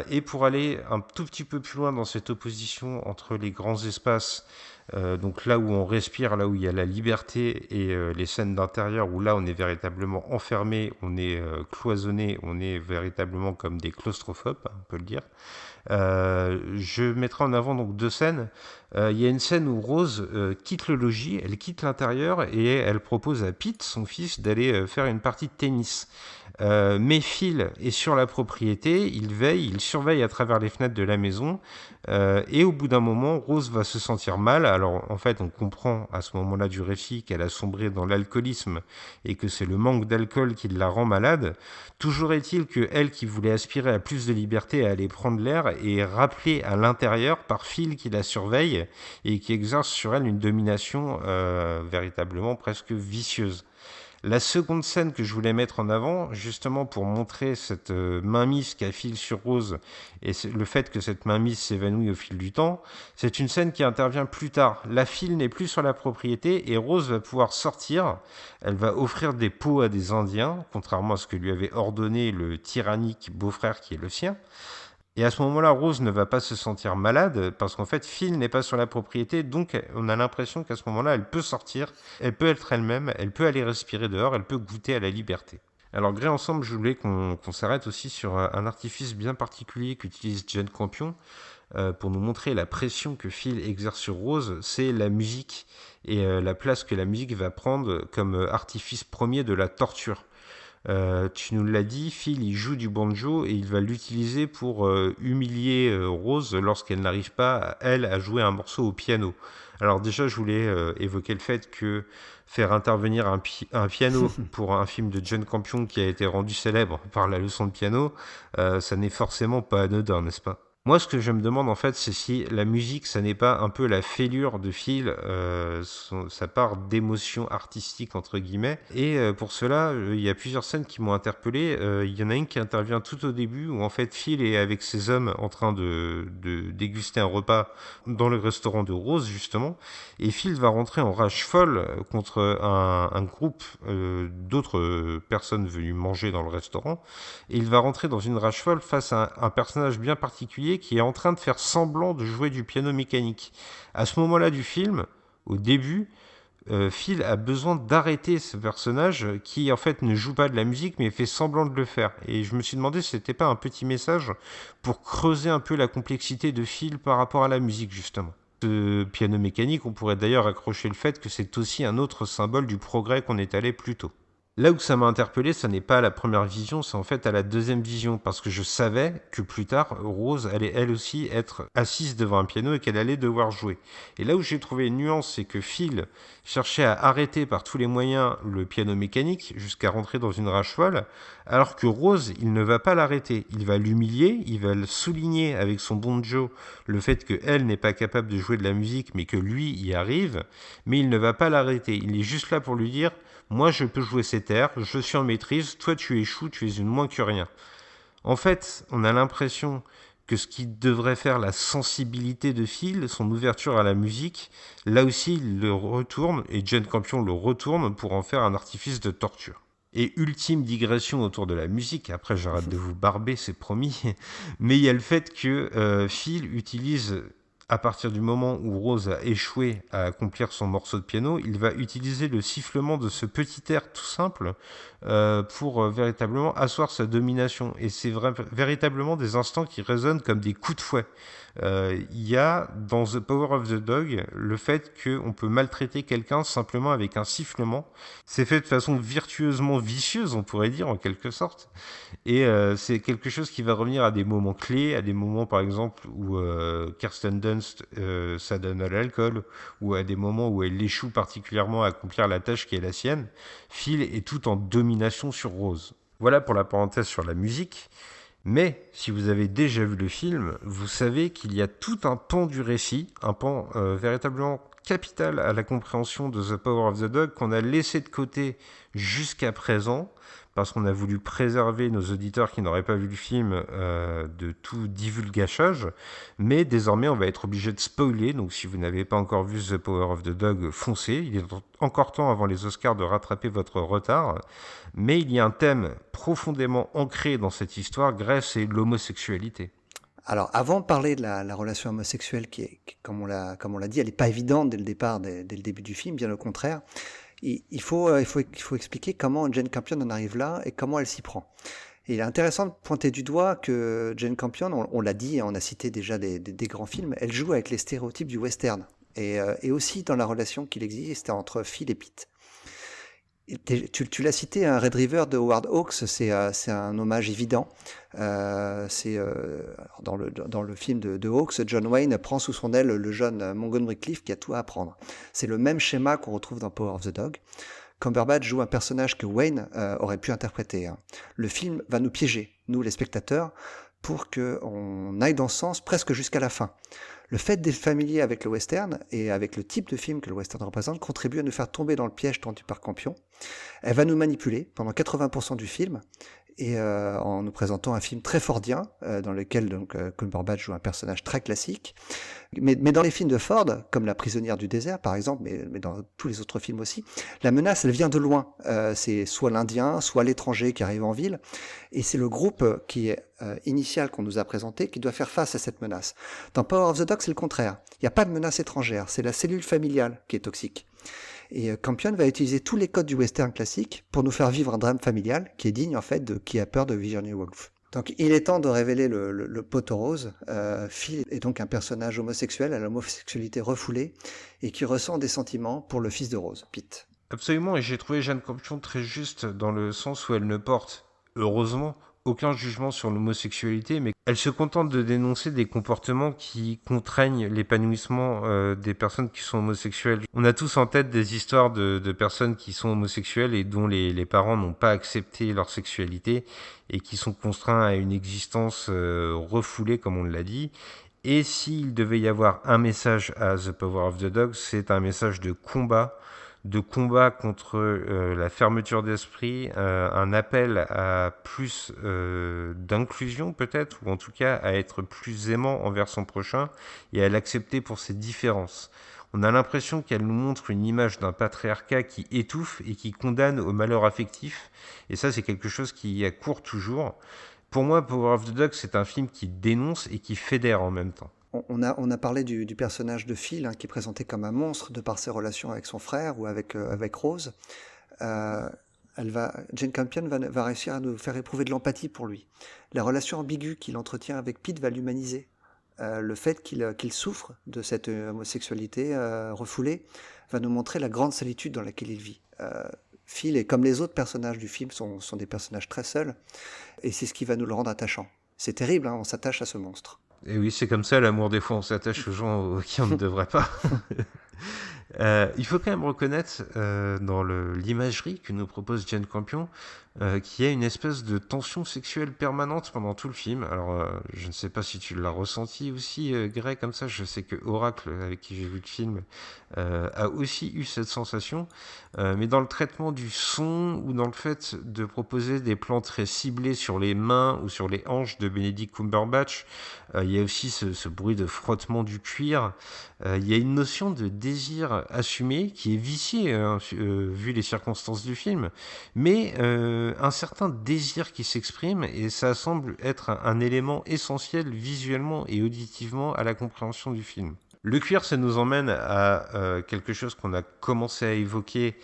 Et pour aller un tout petit peu plus loin dans cette opposition entre les grands espaces, donc là où on respire, là où il y a la liberté, et les scènes d'intérieur où là on est véritablement enfermé, on est cloisonné, on est véritablement comme des claustrophobes, on peut le dire. Je mettrai en avant donc 2 scènes. Il y a une scène où Rose quitte le logis, elle quitte l'intérieur et elle propose à Pete, son fils, d'aller faire une partie de tennis. Mais Phil est sur la propriété, il veille, il surveille à travers les fenêtres de la maison, et au bout d'un moment, Rose va se sentir mal. Alors en fait, on comprend à ce moment-là du récit qu'elle a sombré dans l'alcoolisme et que c'est le manque d'alcool qui la rend malade. Toujours est-il que elle, qui voulait aspirer à plus de liberté, à aller prendre l'air, est rappelée à l'intérieur par Phil qui la surveille et qui exerce sur elle une domination véritablement presque vicieuse. La seconde scène que je voulais mettre en avant, justement pour montrer cette mainmise qu'a Phil sur Rose et le fait que cette mainmise s'évanouit au fil du temps, c'est une scène qui intervient plus tard. La Phil n'est plus sur la propriété et Rose va pouvoir sortir. Elle va offrir des pots à des Indiens, contrairement à ce que lui avait ordonné le tyrannique beau-frère qui est le sien. Et à ce moment-là, Rose ne va pas se sentir malade parce qu'en fait, Phil n'est pas sur la propriété, donc on a l'impression qu'à ce moment-là, elle peut sortir, elle peut être elle-même, elle peut aller respirer dehors, elle peut goûter à la liberté. Alors, Gré ensemble, je voulais qu'on s'arrête aussi sur un artifice bien particulier qu'utilise Jane Campion pour nous montrer la pression que Phil exerce sur Rose, c'est la musique et la place que la musique va prendre comme artifice premier de la torture. Tu nous l'as dit, Phil il joue du banjo et il va l'utiliser pour humilier Rose lorsqu'elle n'arrive pas, elle, à jouer un morceau au piano. Alors déjà, je voulais évoquer le fait que faire intervenir un piano pour un film de Jane Campion qui a été rendu célèbre par la leçon de piano, ça n'est forcément pas anodin, n'est-ce pas ? Moi, ce que je me demande, en fait, c'est si la musique, ça n'est pas un peu la fêlure de Phil, sa part d'émotion artistique, entre guillemets. Et pour cela, il y a plusieurs scènes qui m'ont interpellé. Il y en a une qui intervient tout au début, où en fait, Phil est avec ses hommes en train de déguster un repas dans le restaurant de Rose, justement. Et Phil va rentrer en rage folle contre un groupe d'autres personnes venues manger dans le restaurant. Et il va rentrer dans une rage folle face à un personnage bien particulier qui est en train de faire semblant de jouer du piano mécanique. À ce moment-là du film, au début, Phil a besoin d'arrêter ce personnage qui en fait ne joue pas de la musique mais fait semblant de le faire. Et je me suis demandé si c'était pas un petit message pour creuser un peu la complexité de Phil par rapport à la musique justement. Ce piano mécanique, on pourrait d'ailleurs accrocher le fait que c'est aussi un autre symbole du progrès qu'on étalait plus tôt. Là où ça m'a interpellé, ça n'est pas à la première vision, c'est en fait à la deuxième vision, parce que je savais que plus tard, Rose allait elle aussi être assise devant un piano et qu'elle allait devoir jouer. Et là où j'ai trouvé une nuance, c'est que Phil cherchait à arrêter par tous les moyens le piano mécanique jusqu'à rentrer dans une rage folle, alors que Rose, il ne va pas l'arrêter. Il va l'humilier, il va le souligner avec son banjo le fait qu'elle n'est pas capable de jouer de la musique, mais que lui y arrive, mais il ne va pas l'arrêter. Il est juste là pour lui dire: moi, je peux jouer cet air, je suis en maîtrise, toi, tu échoues, tu es une moins que rien. En fait, on a l'impression que ce qui devrait faire la sensibilité de Phil, son ouverture à la musique, là aussi, il le retourne, et Jane Campion le retourne pour en faire un artifice de torture. Et ultime digression autour de la musique, après j'arrête de vous barber, c'est promis, mais il y a le fait que Phil utilise, à partir du moment où Rose a échoué à accomplir son morceau de piano, il va utiliser le sifflement de ce petit air tout simple pour véritablement asseoir sa domination. Et c'est véritablement des instants qui résonnent comme des coups de fouet. Il y a dans The Power of the Dog le fait qu'on peut maltraiter quelqu'un simplement avec un sifflement. C'est fait de façon virtueusement vicieuse, on pourrait dire, en quelque sorte. Et c'est quelque chose qui va revenir à des moments clés, à des moments par exemple où Kirsten Dunst s'adonne à l'alcool, ou à des moments où elle échoue particulièrement à accomplir la tâche qui est la sienne. Phil est tout en domination sur Rose. Voilà pour la parenthèse sur la musique. Mais si vous avez déjà vu le film, vous savez qu'il y a tout un pan du récit, un pan véritablement capital à la compréhension de The Power of the Dog qu'on a laissé de côté jusqu'à présent, parce qu'on a voulu préserver nos auditeurs qui n'auraient pas vu le film de tout divulgachage, mais désormais on va être obligé de spoiler, donc si vous n'avez pas encore vu The Power of the Dog, foncez, il est encore temps avant les Oscars de rattraper votre retard, mais il y a un thème profondément ancré dans cette histoire, Grèce, c'est l'homosexualité. Alors, avant de parler de la relation homosexuelle, comme on l'a dit, elle n'est pas évidente dès le départ, dès le début du film, bien au contraire. Il faut expliquer comment Jane Campion en arrive là et comment elle s'y prend. Et il est intéressant de pointer du doigt que Jane Campion, on l'a dit, on a cité déjà des grands films, elle joue avec les stéréotypes du western. Et aussi dans la relation qu'il existe entre Phil et Pete. Tu l'as cité, un Red River de Howard Hawks, c'est un hommage évident. Alors dans le film de Hawks, John Wayne prend sous son aile le jeune Montgomery Clift qui a tout à apprendre. C'est le même schéma qu'on retrouve dans Power of the Dog. Cumberbatch joue un personnage que Wayne aurait pu interpréter. Le film va nous piéger, nous les spectateurs, pour qu'on aille dans ce sens presque jusqu'à la fin. Le fait d'être familier avec le western et avec le type de film que le western représente contribue à nous faire tomber dans le piège tendu par Campion. Elle va nous manipuler pendant 80% du film et en nous présentant un film très fordien dans lequel Cumberbatch joue un personnage très classique. Mais dans les films de Ford, comme La prisonnière du désert par exemple, mais dans tous les autres films aussi, la menace elle vient de loin. C'est soit l'Indien, soit l'étranger qui arrive en ville, et c'est le groupe qui est initial qu'on nous a présenté qui doit faire face à cette menace. Dans Power of the Dog, c'est le contraire. Il n'y a pas de menace étrangère, c'est la cellule familiale qui est toxique. Et Campion va utiliser tous les codes du western classique pour nous faire vivre un drame familial qui est digne en fait de Qui a peur de Virginia Woolf. Donc il est temps de révéler le poteau rose. Phil est donc un personnage homosexuel à l'homosexualité refoulée et qui ressent des sentiments pour le fils de Rose, Pete. Absolument, et j'ai trouvé Jane Campion très juste dans le sens où elle ne porte, heureusement, aucun jugement sur l'homosexualité, mais elle se contente de dénoncer des comportements qui contraignent l'épanouissement des personnes qui sont homosexuelles. On a tous en tête des histoires de personnes qui sont homosexuelles et dont les parents n'ont pas accepté leur sexualité et qui sont contraints à une existence refoulée, comme on l'a dit. Et s'il devait y avoir un message à The Power of the Dog, c'est un message de combat contre la fermeture d'esprit, un appel à plus d'inclusion peut-être, ou en tout cas à être plus aimant envers son prochain et à l'accepter pour ses différences. On a l'impression qu'elle nous montre une image d'un patriarcat qui étouffe et qui condamne au malheur affectif, et ça c'est quelque chose qui accourt toujours. Pour moi, Power of the Dog, c'est un film qui dénonce et qui fédère en même temps. On a parlé du personnage de Phil, qui est présenté comme un monstre de par ses relations avec son frère ou avec Rose. Jane Campion va réussir à nous faire éprouver de l'empathie pour lui. La relation ambiguë qu'il entretient avec Pete va l'humaniser. Le fait qu'il souffre de cette homosexualité refoulée va nous montrer la grande solitude dans laquelle il vit. Phil, et comme les autres personnages du film, sont des personnages très seuls, et c'est ce qui va nous le rendre attachant. C'est terrible, hein, on s'attache à ce monstre. Et oui, c'est comme ça l'amour, des fois on s'attache aux gens qui on ne devrait pas. Il faut quand même reconnaître dans l'imagerie que nous propose Jane Campion qu'il y a une espèce de tension sexuelle permanente pendant tout le film. Alors je ne sais pas si tu l'as ressenti aussi, Greg, comme ça. Je sais que Oracle, avec qui j'ai vu le film, a aussi eu cette sensation. Mais dans le traitement du son ou dans le fait de proposer des plans très ciblés sur les mains ou sur les hanches de Benedict Cumberbatch, il y a aussi ce bruit de frottement du cuir. Il y a une notion de désir assumé qui est vicié vu les circonstances du film, mais un certain désir qui s'exprime, et ça semble être un élément essentiel visuellement et auditivement à la compréhension du film. Le cuir, ça nous emmène à quelque chose qu'on a commencé à évoquer,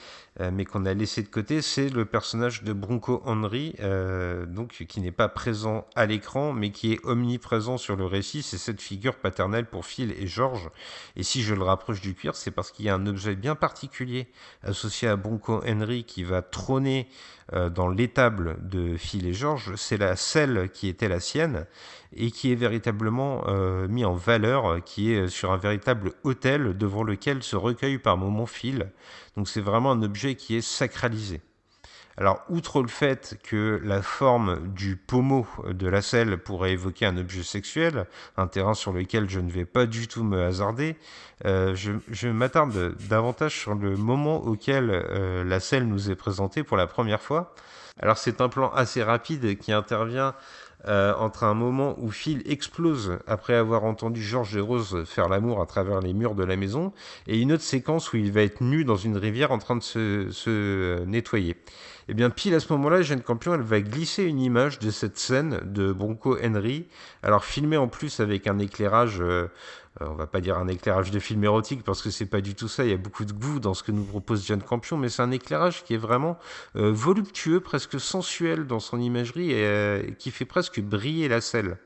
mais qu'on a laissé de côté, c'est le personnage de Bronco Henry, donc qui n'est pas présent à l'écran, mais qui est omniprésent sur le récit. C'est cette figure paternelle pour Phil et George. Et si je le rapproche du cuir, c'est parce qu'il y a un objet bien particulier associé à Bronco Henry qui va trôner dans l'étable de Phil et George. C'est la selle qui était la sienne et qui est véritablement mis en valeur, qui est sur un véritable autel devant lequel se recueille par moments Phil. Donc c'est vraiment un objet qui est sacralisé. Alors, outre le fait que la forme du pommeau de la selle pourrait évoquer un objet sexuel, un terrain sur lequel je ne vais pas du tout me hasarder, je m'attarde davantage sur le moment auquel la selle nous est présentée pour la première fois. Alors, c'est un plan assez rapide qui intervient entre un moment où Phil explose après avoir entendu George et Rose faire l'amour à travers les murs de la maison, et une autre séquence où il va être nu dans une rivière en train de se nettoyer. Et bien pile à ce moment-là, Jane Campion, elle va glisser une image de cette scène de Bronco Henry, alors filmée en plus avec un éclairage, on va pas dire un éclairage de film érotique parce que c'est pas du tout ça, il y a beaucoup de goût dans ce que nous propose Jane Campion, mais c'est un éclairage qui est vraiment voluptueux, presque sensuel dans son imagerie et qui fait presque briller la selle.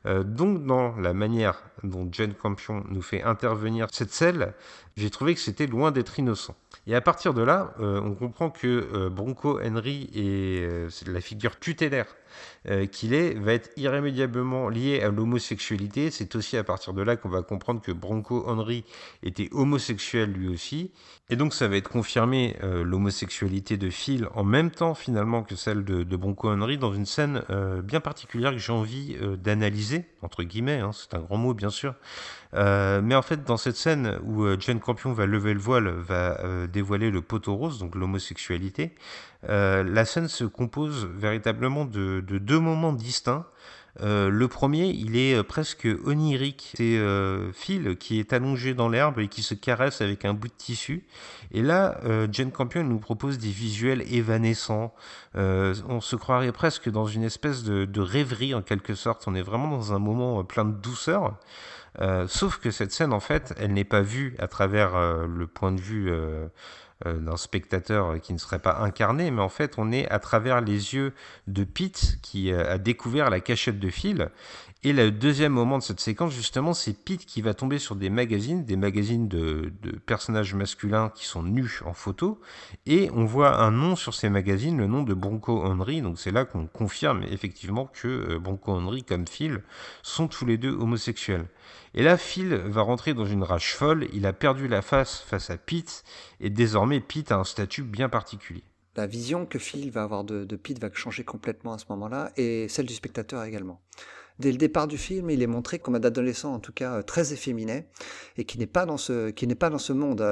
Donc dans la manière dont Jane Campion nous fait intervenir cette selle, j'ai trouvé que c'était loin d'être innocent. Et à partir de là, on comprend que Bronco Henry c'est la figure tutélaire qu'il va être irrémédiablement lié à l'homosexualité. C'est aussi à partir de là qu'on va comprendre que Bronco Henry était homosexuel lui aussi. Et donc ça va être confirmé l'homosexualité de Phil en même temps finalement que celle de Bronco Henry dans une scène bien particulière que j'ai envie d'analyser, entre guillemets, hein, c'est un grand mot bien sûr. Mais en fait dans cette scène où Jane Campion va lever le voile, va dévoiler le poteau rose, donc l'homosexualité, la scène se compose véritablement de deux moments distincts. Le premier, il est presque onirique. C'est Phil qui est allongé dans l'herbe et qui se caresse avec un bout de tissu. Et là, Jane Campion nous propose des visuels évanescents. On se croirait presque dans une espèce de rêverie en quelque sorte. On est vraiment dans un moment plein de douceur. Sauf que cette scène, en fait, elle n'est pas vue à travers le point de vue d'un spectateur qui ne serait pas incarné, mais en fait on est à travers les yeux de Pete qui a découvert la cachette de Phil. Et le deuxième moment de cette séquence, justement, c'est Pete qui va tomber sur des magazines de personnages masculins qui sont nus en photo, et on voit un nom sur ces magazines, le nom de Bronco Henry. Donc c'est là qu'on confirme effectivement que Bronco Henry comme Phil sont tous les deux homosexuels. Et là, Phil va rentrer dans une rage folle, il a perdu la face à Pete, et désormais Pete a un statut bien particulier. La vision que Phil va avoir de Pete va changer complètement à ce moment-là, et celle du spectateur également. Dès le départ du film, il est montré comme un adolescent, en tout cas très efféminé, et qui n'est pas dans ce monde.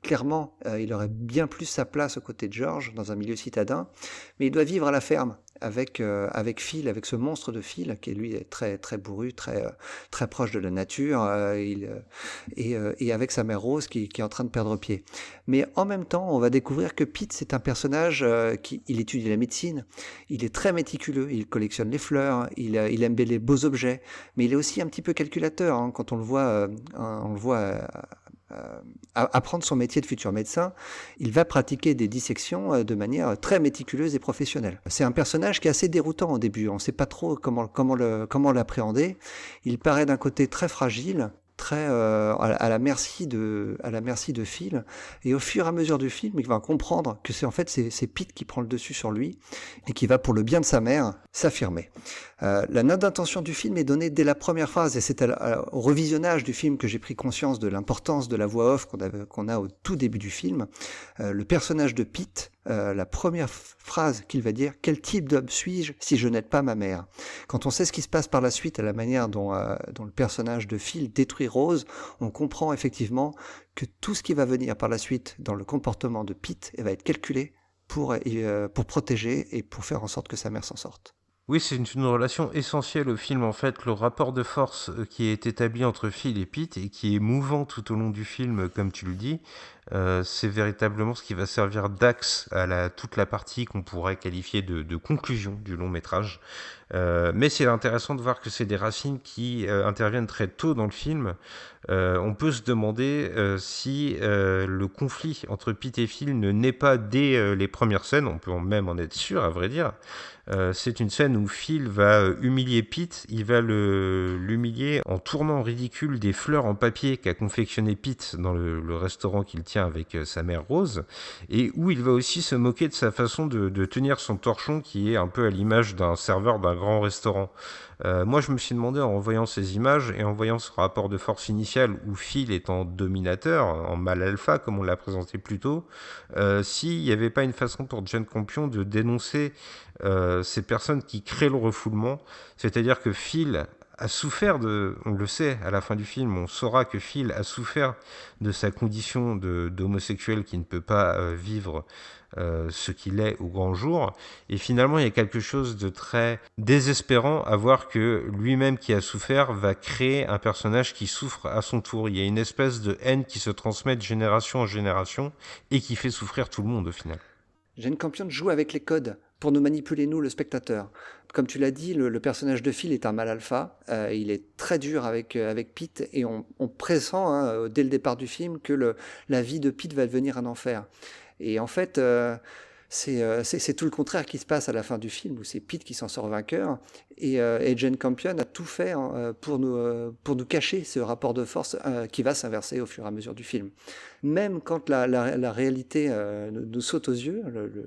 Clairement, il aurait bien plus sa place aux côtés de George, dans un milieu citadin, mais il doit vivre à la ferme, avec Phil, avec ce monstre de Phil, qui lui est très, très bourru, très, très proche de la nature, et avec sa mère Rose qui est en train de perdre pied. Mais en même temps, on va découvrir que Pete, c'est un personnage il étudie la médecine, il est très méticuleux, il collectionne les fleurs, il aime les beaux objets, mais il est aussi un petit peu calculateur, hein, quand on le voit apprendre son métier de futur médecin, il va pratiquer des dissections de manière très méticuleuse et professionnelle. C'est un personnage qui est assez déroutant au début, on ne sait pas trop comment l'appréhender. Il paraît d'un côté très fragile, très à la merci de Phil. Et au fur et à mesure du film, il va comprendre que c'est Pete qui prend le dessus sur lui et qui va, pour le bien de sa mère, s'affirmer. La note d'intention du film est donnée dès la première phrase, et c'est au revisionnage du film que j'ai pris conscience de l'importance de la voix off qu'on a au tout début du film. Le personnage de Pete, la première phrase qu'il va dire: quel type d'homme suis-je si je n'aide pas ma mère? Quand on sait ce qui se passe par la suite à la manière dont le personnage de Phil détruit Rose, on comprend effectivement que tout ce qui va venir par la suite dans le comportement de Pete va être calculé pour protéger et pour faire en sorte que sa mère s'en sorte. Oui, c'est une relation essentielle au film, en fait, le rapport de force qui est établi entre Phil et Pete et qui est mouvant tout au long du film, comme tu le dis. C'est véritablement ce qui va servir d'axe à toute la partie qu'on pourrait qualifier de conclusion du long métrage. Mais c'est intéressant de voir que c'est des racines qui interviennent très tôt dans le film. On peut se demander si le conflit entre Pete et Phil ne naît pas dès les premières scènes. On peut même en être sûr, à vrai dire. C'est une scène où Phil va humilier Pete. Il va l'humilier en tournant en ridicule des fleurs en papier qu'a confectionné Pete dans le restaurant qu'il tient avec sa mère Rose, et où il va aussi se moquer de sa façon de tenir son torchon, qui est un peu à l'image d'un serveur d'un grand restaurant. Moi, je me suis demandé, en voyant ces images et en voyant ce rapport de force initial où Phil est en dominateur, en mâle alpha, comme on l'a présenté plus tôt, s'il n'y avait pas une façon pour Jane Campion de dénoncer ces personnes qui créent le refoulement. C'est-à-dire que Phil a souffert on le sait à la fin du film, on saura que Phil a souffert de sa condition d'homosexuel qui ne peut pas vivre ce qu'il est au grand jour, et finalement il y a quelque chose de très désespérant à voir que lui-même qui a souffert va créer un personnage qui souffre à son tour. Il y a une espèce de haine qui se transmet de génération en génération et qui fait souffrir tout le monde au final. Jane Campion joue avec les codes pour nous manipuler, nous, le spectateur. Comme tu l'as dit, le personnage de Phil est un mâle alpha. Il est très dur avec Pete, et on pressent dès le départ du film que la vie de Pete va devenir un enfer. Et en fait, c'est tout le contraire qui se passe à la fin du film, où c'est Pete qui s'en sort vainqueur. Et Jane Campion a tout fait pour nous cacher ce rapport de force qui va s'inverser au fur et à mesure du film. Même quand la réalité nous saute aux yeux,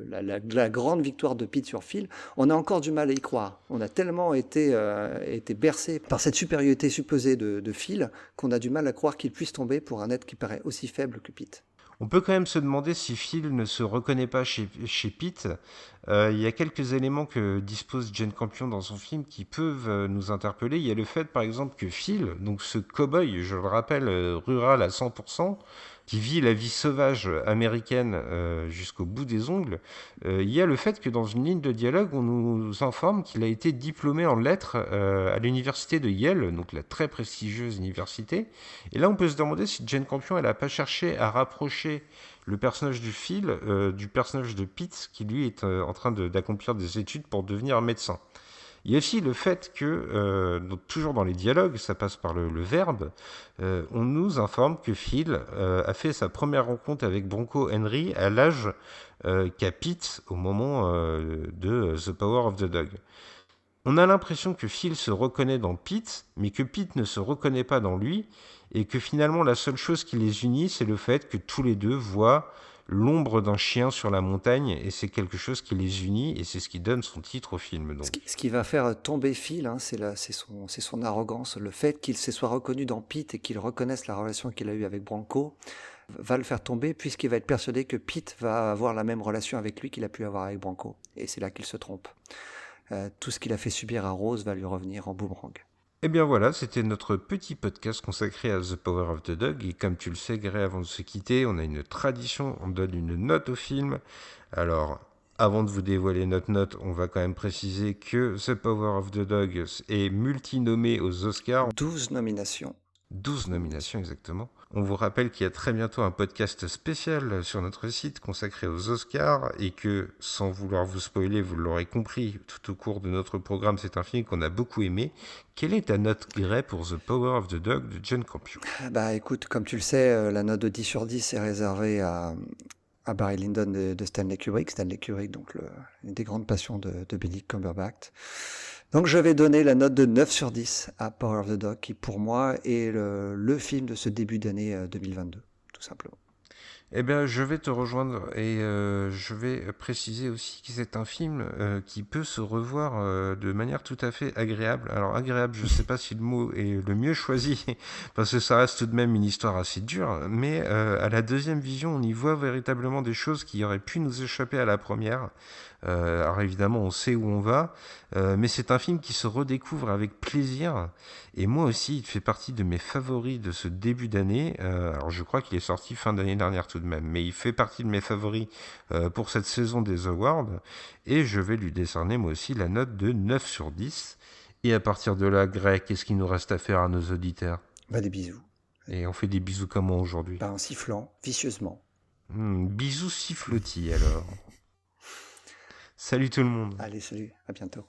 la grande victoire de Pete sur Phil, on a encore du mal à y croire. On a tellement été bercé par cette supériorité supposée de Phil qu'on a du mal à croire qu'il puisse tomber pour un être qui paraît aussi faible que Pete. On peut quand même se demander si Phil ne se reconnaît pas chez Pete. Il y a quelques éléments que dispose Jane Campion dans son film qui peuvent nous interpeller. Il y a le fait, par exemple, que Phil, donc ce cow-boy, je le rappelle, rural à 100%, qui vit la vie sauvage américaine jusqu'au bout des ongles, il y a le fait que dans une ligne de dialogue, on nous informe qu'il a été diplômé en lettres à l'université de Yale, donc la très prestigieuse université. Et là, on peut se demander si Jane Campion, elle n'a pas cherché à rapprocher le personnage du Phil du personnage de Pete, qui lui est en train d'accomplir des études pour devenir médecin. Il y a aussi le fait que, donc toujours dans les dialogues, ça passe par le verbe, on nous informe que Phil a fait sa première rencontre avec Bronco Henry à l'âge qu'a Pete au moment de The Power of the Dog. On a l'impression que Phil se reconnaît dans Pete, mais que Pete ne se reconnaît pas dans lui, et que finalement la seule chose qui les unit, c'est le fait que tous les deux voient l'ombre d'un chien sur la montagne, et c'est quelque chose qui les unit, et c'est ce qui donne son titre au film. Donc. Ce qui va faire tomber Phil, c'est son arrogance, le fait qu'il se soit reconnu dans Pete et qu'il reconnaisse la relation qu'il a eue avec Bronco va le faire tomber, puisqu'il va être persuadé que Pete va avoir la même relation avec lui qu'il a pu avoir avec Bronco, et c'est là qu'il se trompe. Tout ce qu'il a fait subir à Rose va lui revenir en boomerang. Et bien voilà, c'était notre petit podcast consacré à The Power of the Dog. Et comme tu le sais, Gré, avant de se quitter, on a une tradition, on donne une note au film. Alors, avant de vous dévoiler notre note, on va quand même préciser que The Power of the Dog est multi-nommé aux Oscars. 12 nominations. 12 nominations exactement. On vous rappelle qu'il y a très bientôt un podcast spécial sur notre site consacré aux Oscars et que, sans vouloir vous spoiler, vous l'aurez compris tout au cours de notre programme, c'est un film qu'on a beaucoup aimé. Quelle est ta note, Grey, pour The Power of the Dog de Jane Campion ? Bah écoute, comme tu le sais, la note de 10 sur 10 est réservée à Barry Lyndon de Stanley Kubrick. Stanley Kubrick, donc une des grandes passions de Benedict Cumberbatch. Donc je vais donner la note de 9 sur 10 à Power of the Dog, qui pour moi est le film de ce début d'année 2022, tout simplement. Eh bien, je vais te rejoindre et je vais préciser aussi que c'est un film qui peut se revoir de manière tout à fait agréable. Alors agréable, je ne sais pas si le mot est le mieux choisi, parce que ça reste tout de même une histoire assez dure, mais à la deuxième vision, on y voit véritablement des choses qui auraient pu nous échapper à la première. Alors évidemment, on sait où on va, mais c'est un film qui se redécouvre avec plaisir. Et moi aussi, il fait partie de mes favoris de ce début d'année. Alors je crois qu'il est sorti fin d'année dernière tout de même, mais il fait partie de mes favoris pour cette saison des Awards. Et je vais lui décerner moi aussi la note de 9 sur 10. Et à partir de là, Greg, qu'est-ce qu'il nous reste à faire à nos auditeurs? Des bisous. Et on fait des bisous comment aujourd'hui? En sifflant, vicieusement. Bisous sifflotis alors. Salut tout le monde. Allez, salut, à bientôt.